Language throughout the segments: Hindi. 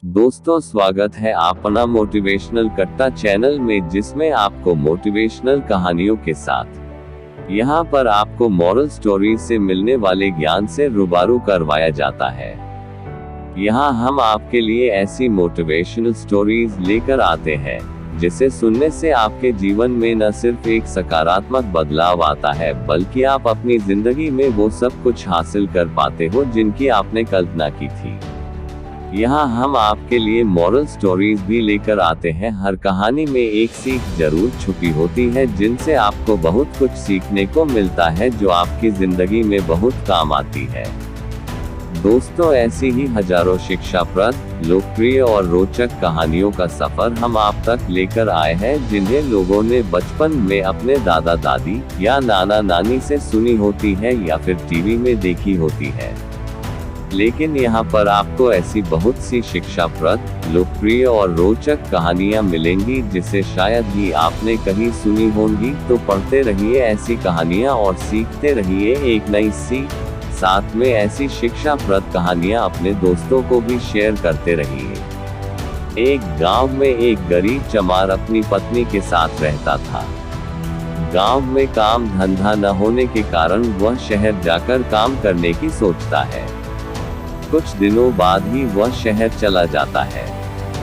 दोस्तों, स्वागत है अपना मोटिवेशनल कट्टा चैनल में, जिसमें आपको मोटिवेशनल कहानियों के साथ यहाँ पर आपको मॉरल स्टोरी से मिलने वाले ज्ञान से रूबरू करवाया जाता है। यहाँ हम आपके लिए ऐसी मोटिवेशनल स्टोरीज लेकर आते हैं जिसे सुनने से आपके जीवन में न सिर्फ एक सकारात्मक बदलाव आता है, बल्कि आप अपनी जिंदगी में वो सब कुछ हासिल कर पाते हो जिनकी आपने कल्पना की थी। यहाँ हम आपके लिए मॉरल स्टोरीज भी लेकर आते हैं। हर कहानी में एक सीख जरूर छुपी होती है, जिनसे आपको बहुत कुछ सीखने को मिलता है, जो आपकी जिंदगी में बहुत काम आती है। दोस्तों, ऐसी ही हजारों शिक्षाप्रद, लोकप्रिय और रोचक कहानियों का सफर हम आप तक लेकर आए हैं, जिन्हें लोगों ने बचपन में अपने दादा दादी या नाना नानी से सुनी होती है या फिर टीवी में देखी होती है। लेकिन यहाँ पर आपको ऐसी बहुत सी शिक्षाप्रद, लोकप्रिय और रोचक कहानियाँ मिलेंगी जिसे शायद ही आपने कहीं सुनी होंगी। तो पढ़ते रहिए ऐसी कहानियाँ और सीखते रहिए एक नई सीख। साथ में ऐसी शिक्षाप्रद कहानियाँ अपने दोस्तों को भी शेयर करते रहिए। एक गांव में एक गरीब चमार अपनी पत्नी के साथ रहता था। गांव में काम धंधा न होने के कारण वह शहर जाकर काम करने की सोचता है। कुछ दिनों बाद ही वह शहर चला जाता है।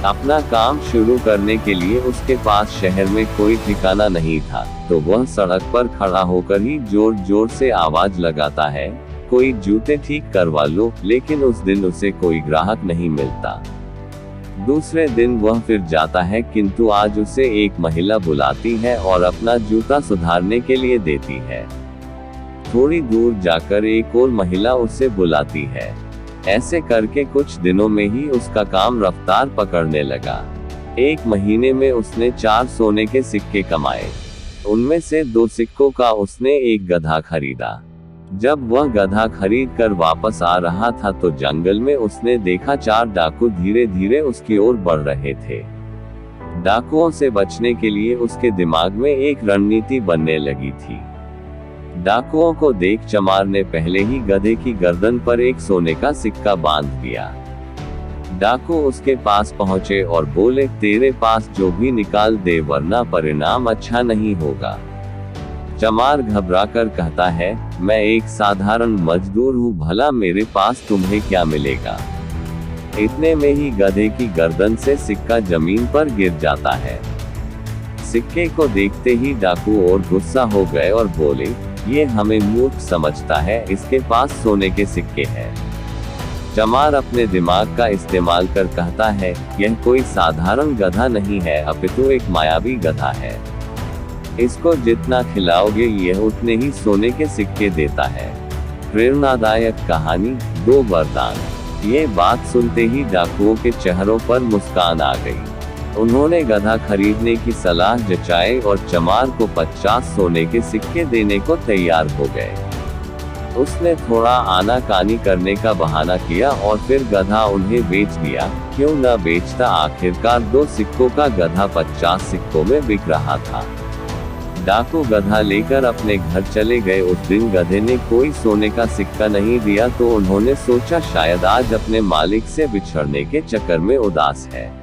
अपना काम शुरू करने के लिए उसके पास शहर में कोई ठिकाना नहीं था, तो वह सड़क पर खड़ा होकर ही जोर जोर से आवाज लगाता है, कोई जूते ठीक करवा लो। लेकिन उस दिन उसे कोई ग्राहक नहीं मिलता। दूसरे दिन वह फिर जाता है, किंतु आज उसे एक महिला बुलाती है और अपना जूता सुधारने के लिए देती है। थोड़ी दूर जाकर एक और महिला उसे बुलाती है। ऐसे करके कुछ दिनों में ही उसका काम रफ्तार पकड़ने लगा। एक महीने में उसने 4 सोने के सिक्के कमाए। उनमें से 2 सिक्कों का उसने एक गधा खरीदा। जब वह गधा खरीद कर वापस आ रहा था तो जंगल में उसने देखा 4 डाकू धीरे धीरे उसकी ओर बढ़ रहे थे। डाकुओं से बचने के लिए उसके दिमाग में एक रणनीति बनने लगी थी। डाकुओं को देख चमार ने पहले ही गधे की गर्दन पर एक सोने का सिक्का बांध दिया। डाकू उसके पास पहुंचे और बोले, तेरे पास जो भी निकाल दे, वरना परिणाम अच्छा नहीं होगा। चमार घबराकर कहता है, मैं एक साधारण मजदूर हूँ, भला मेरे पास तुम्हें क्या मिलेगा। इतने में ही गधे की गर्दन से सिक्का जमीन पर गिर जाता है। सिक्के को देखते ही डाकू और गुस्सा हो गए और बोले, ये हमें मूर्ख समझता है, इसके पास सोने के सिक्के हैं। चमार अपने दिमाग का इस्तेमाल कर कहता है, यह कोई साधारण गधा नहीं है, अपितु एक मायावी गधा है। इसको जितना खिलाओगे यह उतने ही सोने के सिक्के देता है। प्रेरणादायक कहानी, 2 वरदान। ये बात सुनते ही डाकुओं के चेहरों पर मुस्कान आ गई। उन्होंने गधा खरीदने की सलाह जचाई और चमार को 50 सोने के सिक्के देने को तैयार हो गए। उसने थोड़ा आनाकानी करने का बहाना किया और फिर गधा उन्हें बेच दिया। क्यों न बेचता, आखिरकार 2 सिक्कों का गधा 50 सिक्कों में बिक रहा था। डाकू गधा लेकर अपने घर चले गए। उस दिन गधे ने कोई सोने का सिक्का नहीं दिया, तो उन्होंने सोचा शायद आज अपने मालिक से बिछड़ने के चक्कर में उदास है।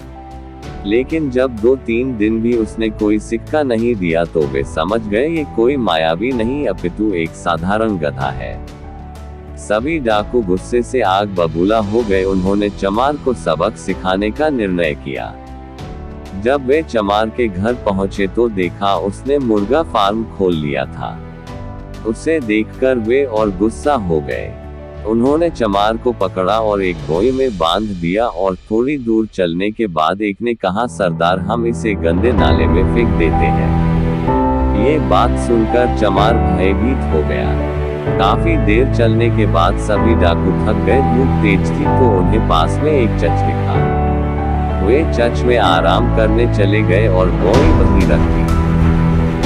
लेकिन जब 2-3 दिन भी उसने कोई सिक्का नहीं दिया तो वे समझ गए ये कोई मायावी नहीं, अपितु एक साधारण गधा है। सभी डाकू गुस्से से आग बबूला हो गए। उन्होंने चमार को सबक सिखाने का निर्णय किया। जब वे चमार के घर पहुंचे तो देखा उसने मुर्गा फार्म खोल लिया था। उसे देखकर वे और गुस्सा हो गए। उन्होंने चमार को पकड़ा और एक बोई में बांध दिया और थोड़ी दूर चलने के बाद एक ने कहा, सरदार, हम इसे गंदे नाले में फेंक देते हैं। ये बात सुनकर चमार भयभीत हो गया। काफी देर चलने के बाद सभी डाकू थक गए। धूप तेज थी तो उन्हें पास में एक चच दिखा। वे चच में आराम करने चले गए और बोई वहीं रख दी।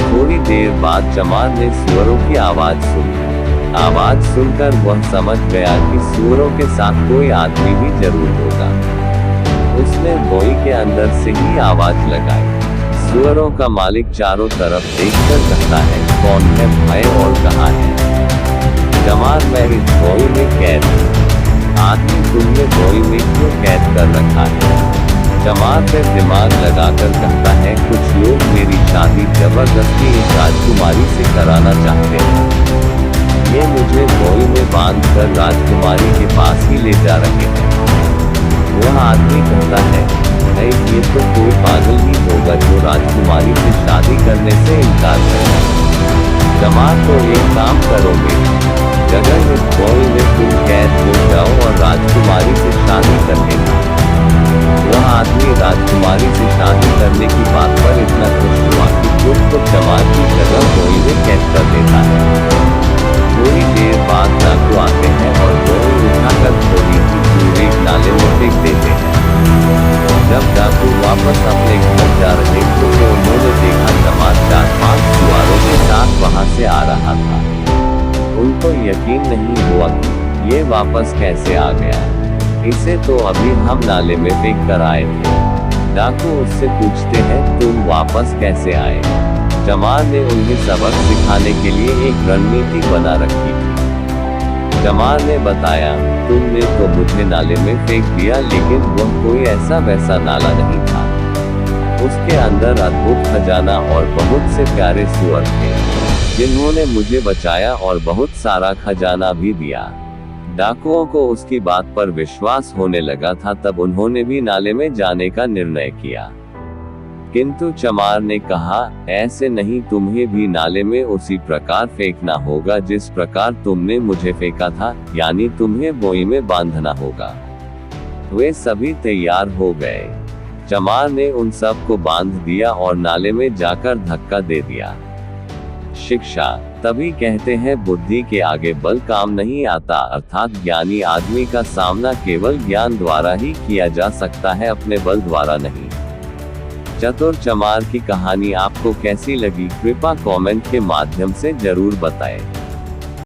थोड़ी देर बाद चमार ने सुअरों की आवाज सुनी। आवाज सुनकर वह समझ गया कि सुअरों के साथ कोई आदमी भी जरूर होगा। उसने बोई के अंदर से ही आवाज लगाई। सुअरों का मालिक चारों तरफ देखकर कहता है, कौन है भाई और कहाँ है। चमार, मैं इस बोई में कैद हूं। आखिर तुमने बोई में क्यों कैद कर रखा है? चमार फिर दिमाग लगाकर कहता है, कुछ लोग मेरी शादी जबरदस्ती एक राजकुमारी से कराना चाहते हैं। ये मुझे बोई में बांध कर राजकुमारी के पास ही ले जा रहे हैं। वह आदमी कहता है, नहीं, ये तो कोई पागल ही होगा जो राजकुमारी से शादी करने से इनकार करेगा। चमार, तो एक काम करोगे, जगह इस बोई में तुम कैद हो जाओ और राजकुमारी से शादी कर लेना। वह आदमी राजकुमारी से शादी करने की बात पर इतना खुश हुआ कि खुद को चमार की जगह बोई में कैद कर देता है। थोड़ी देर बाद डाकू आते हैं और बोई उठाकर थोड़ी सी दूर एक नाले में फेंक देते हैं। जब डाकू वापस अपने घर जा रहे थे तो उन्होंने देखा चमार 4-5 सुवारों के साथ वहां से आ रहा था। उनको यकीन नहीं हुआ कि ये वापस कैसे आ गया। इसे तो अभी हम नाले में फेंक कर आए थे। डाकू उससे पूछते हैं, तुम वापस कैसे आए? चमार ने उन्हें सबक सिखाने के लिए एक रणनीति बना रखी थी। चमार ने बताया, तुमने तो मुझे नाले में फेंक दिया, लेकिन वह कोई ऐसा वैसा नाला नहीं था। उसके अंदर अद्भुत खजाना और बहुत से प्यारे सुअर थे, जिन्होंने मुझे बचाया और बहुत सारा खजाना भी दिया। डाकुओं को उसकी बात पर विश्वास होने लगा था, तब उन्होंने भी नाले में जाने का निर्णय किया। किंतु चमार ने कहा, ऐसे नहीं, तुम्हें भी नाले में उसी प्रकार फेंकना होगा जिस प्रकार तुमने मुझे फेंका था, यानी तुम्हें बोई में बांधना होगा। वे सभी तैयार हो गए। चमार ने उन सब को बांध दिया और नाले में जाकर धक्का दे दिया। शिक्षा, तभी कहते हैं बुद्धि के आगे बल काम नहीं आता, अर्थात ज्ञानी आदमी का सामना केवल ज्ञान द्वारा ही किया जा सकता है, अपने बल द्वारा नहीं। चतुर चमार की कहानी आपको कैसी लगी, कृपया कमेंट के माध्यम से जरूर बताएं।